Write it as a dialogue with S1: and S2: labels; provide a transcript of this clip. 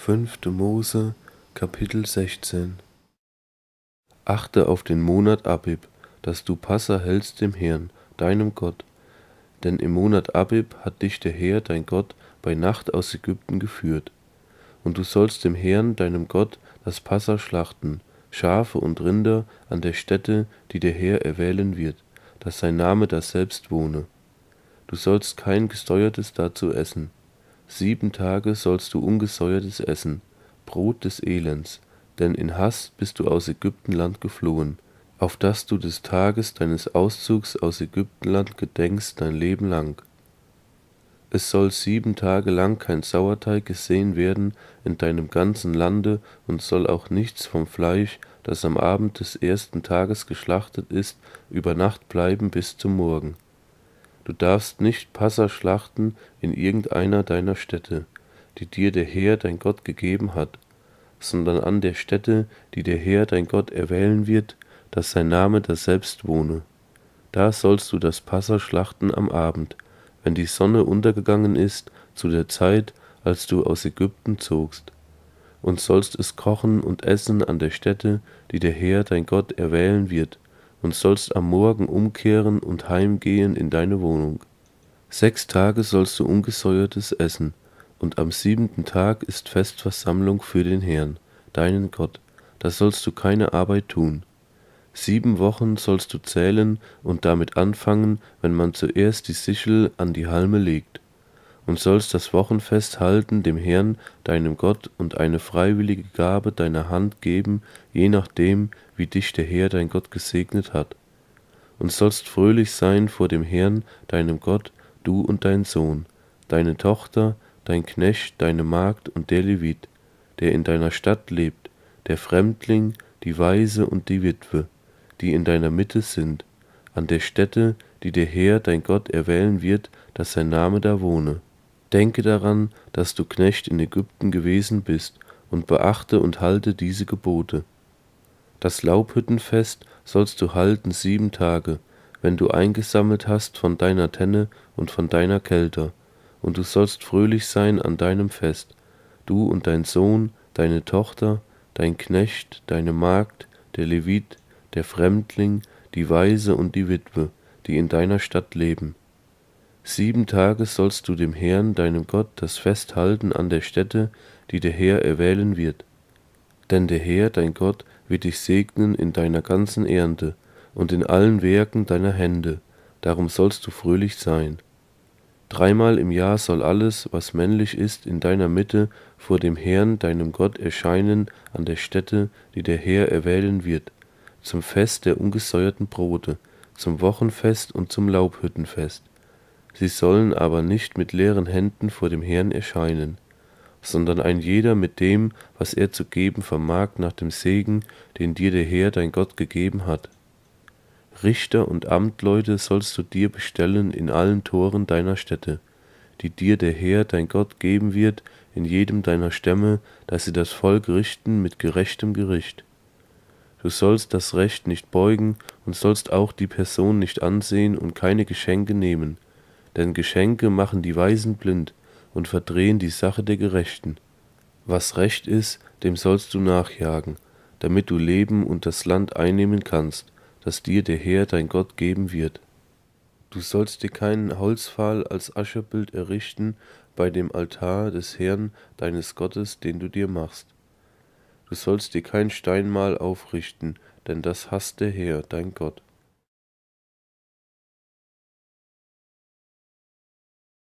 S1: 5. Mose, Kapitel 16. Achte auf den Monat Abib, dass du Passa hältst dem Herrn, deinem Gott. Denn im Monat Abib hat dich der Herr, dein Gott, bei Nacht aus Ägypten geführt. Und du sollst dem Herrn, deinem Gott, das Passa schlachten, Schafe und Rinder an der Stätte, die der Herr erwählen wird, dass sein Name daselbst wohne. Du sollst kein Gesäuertes dazu essen. 7 Tage sollst du ungesäuertes essen, Brot des Elends, denn in Hast bist du aus Ägyptenland geflohen, auf dass du des Tages deines Auszugs aus Ägyptenland gedenkst dein Leben lang. Es soll 7 Tage lang kein Sauerteig gesehen werden in deinem ganzen Lande, und soll auch nichts vom Fleisch, das am Abend des 1. Tages geschlachtet ist, über Nacht bleiben bis zum Morgen. Du darfst nicht Passa schlachten in irgendeiner deiner Städte, die dir der Herr dein Gott gegeben hat, sondern an der Stätte, die der Herr dein Gott erwählen wird, dass sein Name daselbst wohne. Da sollst du das Passa schlachten am Abend, wenn die Sonne untergegangen ist, zu der Zeit, als du aus Ägypten zogst, und sollst es kochen und essen an der Stätte, die der Herr dein Gott erwählen wird, und sollst am Morgen umkehren und heimgehen in deine Wohnung. 6 Tage sollst du ungesäuertes essen, und am 7. Tag ist Festversammlung für den Herrn, deinen Gott, da sollst du keine Arbeit tun. 7 Wochen sollst du zählen und damit anfangen, wenn man zuerst die Sichel an die Halme legt, und sollst das Wochenfest halten dem Herrn, deinem Gott, und eine freiwillige Gabe deiner Hand geben, je nachdem, wie dich der Herr dein Gott gesegnet hat. Und sollst fröhlich sein vor dem Herrn, deinem Gott, du und dein Sohn, deine Tochter, dein Knecht, deine Magd und der Levit, der in deiner Stadt lebt, der Fremdling, die Waise und die Witwe, die in deiner Mitte sind, an der Stätte, die der Herr dein Gott erwählen wird, dass sein Name da wohne. Denke daran, dass du Knecht in Ägypten gewesen bist, und beachte und halte diese Gebote. Das Laubhüttenfest sollst du halten 7 Tage, wenn du eingesammelt hast von deiner Tenne und von deiner Kelter, und du sollst fröhlich sein an deinem Fest, du und dein Sohn, deine Tochter, dein Knecht, deine Magd, der Levit, der Fremdling, die Waise und die Witwe, die in deiner Stadt leben. 7 Tage sollst du dem Herrn, deinem Gott, das Fest halten an der Stätte, die der Herr erwählen wird. Denn der Herr, dein Gott, wird dich segnen in deiner ganzen Ernte und in allen Werken deiner Hände, darum sollst du fröhlich sein. 3-mal im Jahr soll alles, was männlich ist, in deiner Mitte vor dem Herrn, deinem Gott, erscheinen an der Stätte, die der Herr erwählen wird, zum Fest der ungesäuerten Brote, zum Wochenfest und zum Laubhüttenfest. Sie sollen aber nicht mit leeren Händen vor dem Herrn erscheinen, sondern ein jeder mit dem, was er zu geben vermag, nach dem Segen, den dir der Herr dein Gott gegeben hat. Richter und Amtleute sollst du dir bestellen in allen Toren deiner Städte, die dir der Herr dein Gott geben wird, in jedem deiner Stämme, dass sie das Volk richten mit gerechtem Gericht. Du sollst das Recht nicht beugen und sollst auch die Person nicht ansehen und keine Geschenke nehmen, denn Geschenke machen die Weisen blind und verdrehen die Sache der Gerechten. Was recht ist, dem sollst du nachjagen, damit du leben und das Land einnehmen kannst, das dir der Herr dein Gott geben wird. Du sollst dir keinen Holzpfahl als Aschebild errichten bei dem Altar des Herrn deines Gottes, den du dir machst. Du sollst dir kein Steinmal aufrichten, denn das hasst der Herr dein Gott.